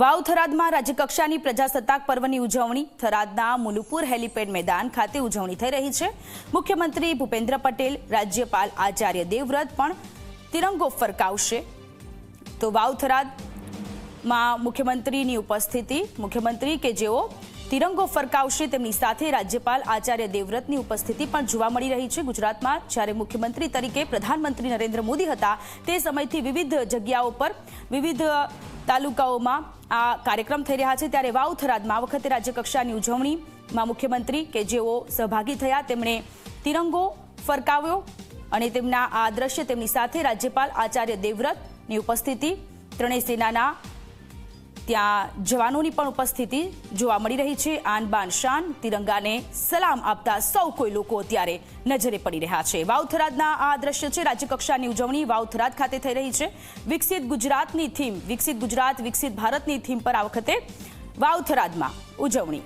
વાવ થરાદમાં રાજ્યકક્ષાની પ્રજાસત્તાક પર્વની ઉજવણી થરાદના મુલુપુર હેલીપેડ મેદાન ખાતે ઉજવણી થઈ રહી છે। મુખ્યમંત્રી ભૂપેન્દ્ર પટેલ, રાજ્યપાલ આચાર્ય દેવવ્રત પણ તિરંગો ફરકાવશે। તો વાવ થરાદમાં મુખ્યમંત્રીની ઉપસ્થિતિ, મુખ્યમંત્રી કે જેઓ તિરંગો ફરકાવશે તેમની સાથે રાજ્યપાલ આચાર્ય દેવવ્રતની ઉપસ્થિતિ પણ જોવા મળી રહી છે। ગુજરાતમાં જ્યારે મુખ્યમંત્રી તરીકે પ્રધાનમંત્રી નરેન્દ્ર મોદી હતા તે સમયથી વિવિધ જગ્યાઓ પર વિવિધ તાલુકાઓમાં આ કાર્યક્રમ થઈ રહ્યા છે, ત્યારે વાવ થરાદમાં આ વખતે રાજ્યકક્ષાની ઉજવણીમાં મુખ્યમંત્રી કે જેઓ સહભાગી થયા તેમણે તિરંગો ફરકાવ્યો અને તેમના આ દ્રશ્ય તેમની સાથે રાજ્યપાલ આચાર્ય દેવવ્રતની ઉપસ્થિતિ, ત્રણેય સેનાના ત્યાં જવાનોની પણ ઉપસ્થિતિ જોવા મળી રહી છે। આન બાન શાન તિરંગાને સલામ આપતા સૌ કોઈ લોકો અત્યારે નજરે પડી રહ્યા છે। વાવ થરાદના આ દ્રશ્ય છે। રાજ્યકક્ષાની ઉજવણી વાવ થરાદ ખાતે થઈ રહી છે। વિકસિત ગુજરાતની થીમ, વિકસિત ગુજરાત વિકસિત ભારતની થીમ પર આ વખતે વાવ થરાદમાં ઉજવણી।